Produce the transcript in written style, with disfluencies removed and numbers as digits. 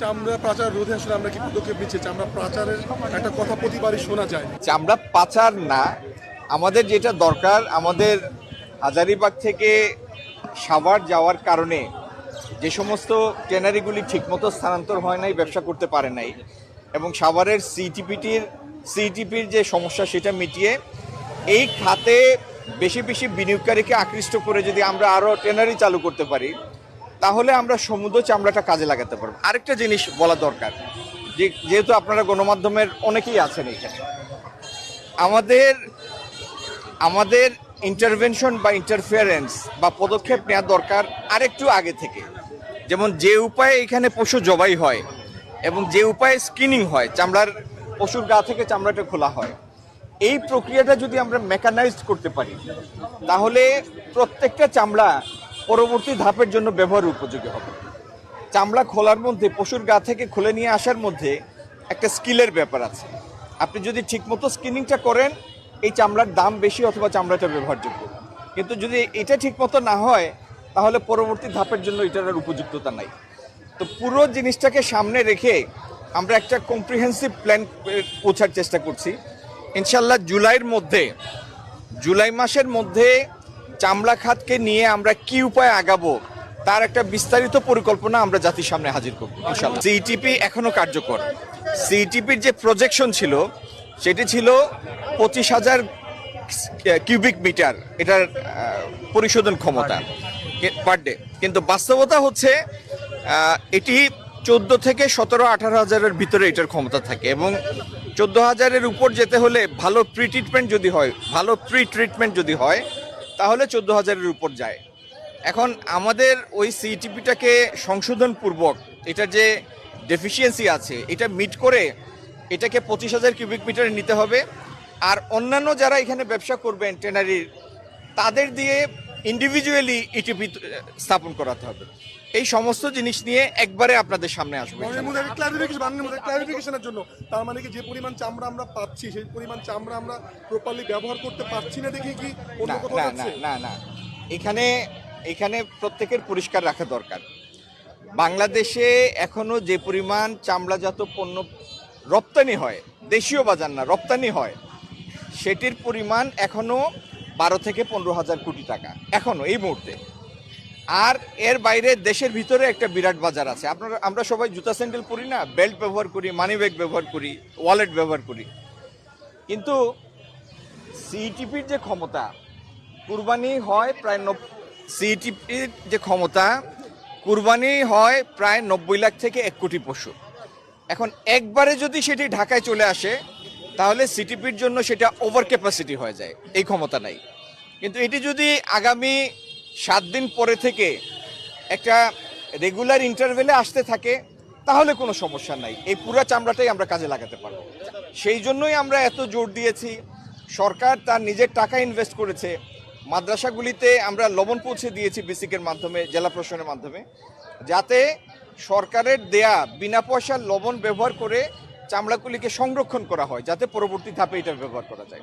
চামড়া পাচার রোধে আসলে আমরা কি পদক্ষেপ নিচ্ছি? চামড়া পাচারের একটা কথা প্রতিবারই শোনা যায়। চামড়া পাচার না, আমাদের যেটা দরকার, আমাদের হাজারীবাগ থেকে সাভার যাওয়ার কারণে যে সমস্ত ট্যানারিগুলি ঠিকমতো স্থানান্তর হয় নাই, ব্যবসা করতে পারে নাই, এবং সাভারের সিইটিপির যে সমস্যা সেটা মিটিয়ে এই খাতে বেশি বেশি বিনিয়োগকারীকে আকৃষ্ট করে যদি আমরা আরও ট্যানারি চালু করতে পারি, তাহলে আমরা সমুদ্র চামড়াটা কাজে লাগাতে পারবো। আরেকটা জিনিস বলা দরকার, যেহেতু আপনারা গণমাধ্যমের অনেকেই আছেন এখানে, আমাদের ইন্টারভেনশন বা ইন্টারফিয়ারেন্স বা পদক্ষেপ নেওয়া দরকার আরেকটু আগে থেকে। যেমন যে উপায়ে এখানে পশু জবাই হয় এবং যে উপায়ে স্কিনিং হয়, চামড়ার পশুর গা থেকে চামড়াটা খোলা হয়, এই প্রক্রিয়াটা যদি আমরা মেকানাইজড করতে পারি, তাহলে প্রত্যেকটা চামড়া পরবর্তী ধাপের জন্য ব্যবহার উপযোগী হবে। চামড়া খোলার মধ্যে, পশুর গা থেকে খুলে নিয়ে আসার মধ্যে একটা স্কিলের ব্যাপার আছে। আপনি যদি ঠিকমতো স্কিনিংটা করেন, এই চামড়ার দাম বেশি অথবা চামড়াটা ব্যবহারযোগ্য। কিন্তু যদি এটা ঠিকমতো না হয়, তাহলে পরবর্তী ধাপের জন্য এটার আর উপযুক্ততা নাই। তো পুরো জিনিসটাকে সামনে রেখে আমরা একটা কম্প্রিহেন্সিভ প্ল্যান পৌঁছার চেষ্টা করছি। ইনশাল্লাহ জুলাই মাসের মধ্যে চামড়া খাতকে নিয়ে আমরা কি উপায়ে আগাবো তার একটা বিস্তারিত পরিকল্পনা আমরা জাতির সামনে হাজির করব ইনশাআল্লাহ। সিইটিপি এখনো কার্যকর। সিইটিপির যে প্রজেকশন ছিল সেটি ছিল 25,000 কিউবিক মিটার এটার পরিশোধন ক্ষমতা পার ডে, কিন্তু বাস্তবতা হচ্ছে এটি 14 থেকে 17-18 হাজারের ভিতরে এটার ক্ষমতা থাকে, এবং 14,000-এর উপর যেতে হলে ভালো প্রি ট্রিটমেন্ট যদি হয় তাহলে 14,000-এর উপর যায়। এখন আমাদের ওই সিইটিপিটাকে সংশোধনপূর্বক এটার যে ডেফিসিয়েন্সি আছে এটা মিট করে এটাকে 25,000 কিউবিক মিটারে নিতে হবে। আর অন্যান্য যারা এখানে ব্যবসা করবেন ট্যানারির, তাদের দিয়ে ইন্ডিভিজুয়ালি ইটিপি স্থাপন করাতে হবে। এই সমস্ত জিনিস নিয়ে একবারে আপনাদের সামনে আসবে। ক্লারিফিকেশনের জন্য, তার মানে কি যে পরিমাণ চামড়া আমরা পাচ্ছি সেই পরিমাণ চামড়া আমরা প্রপারলি ব্যবহার করতে পারছি না দেখে কি অন্য কোথাও যাচ্ছে? না, এখানে প্রত্যেকের পরিষ্কার রাখা দরকার। বাংলাদেশে এখনো যে পরিমাণ চামড়াজাত পণ্য রপ্তানি হয়, দেশীয় বাজার না, রপ্তানি হয়, সেটির পরিমাণ এখনো 12 থেকে 15,000 কোটি টাকা এখনো এই মুহূর্তে। আর এর বাইরে দেশের ভিতরে একটা বিরাট বাজার আছে। আমরা সবাই জুতা স্যান্ডেল পরি না, বেল্ট ব্যবহার করি, মানি ব্যাগ ব্যবহার করি, ওয়ালেট ব্যবহার করি, কিন্তু সিইটিপির যে ক্ষমতা কুরবানি হয় প্রায় 90 লাখ থেকে 1 কোটি পশু। এখন একবারে যদি সেটি ঢাকায় চলে আসে, তাহলে সিটিপির জন্য সেটা ওভার ক্যাপাসিটি হয়ে যায়, এই ক্ষমতা নাই। কিন্তু এটি যদি আগামী 7 দিন পরে থেকে একটা রেগুলার ইন্টারভেলে আসতে থাকে, তাহলে কোনো সমস্যা নাই, এই পুরো চামড়াটাই আমরা কাজে লাগাতে পারবো। সেই জন্যই আমরা এত জোর দিয়েছি। সরকার তার নিজের টাকা ইনভেস্ট করেছে। মাদ্রাসাগুলিতে আমরা লবণ পৌঁছে দিয়েছি বিসিকের মাধ্যমে, জেলা প্রশাসনের মাধ্যমে, যাতে সরকারের দেয়া বিনা পয়সার লবণ ব্যবহার করে চামড়াগুলিকে সংরক্ষণ করা হয়, যাতে পরবর্তী ধাপে এটা ব্যবহার করা যায়।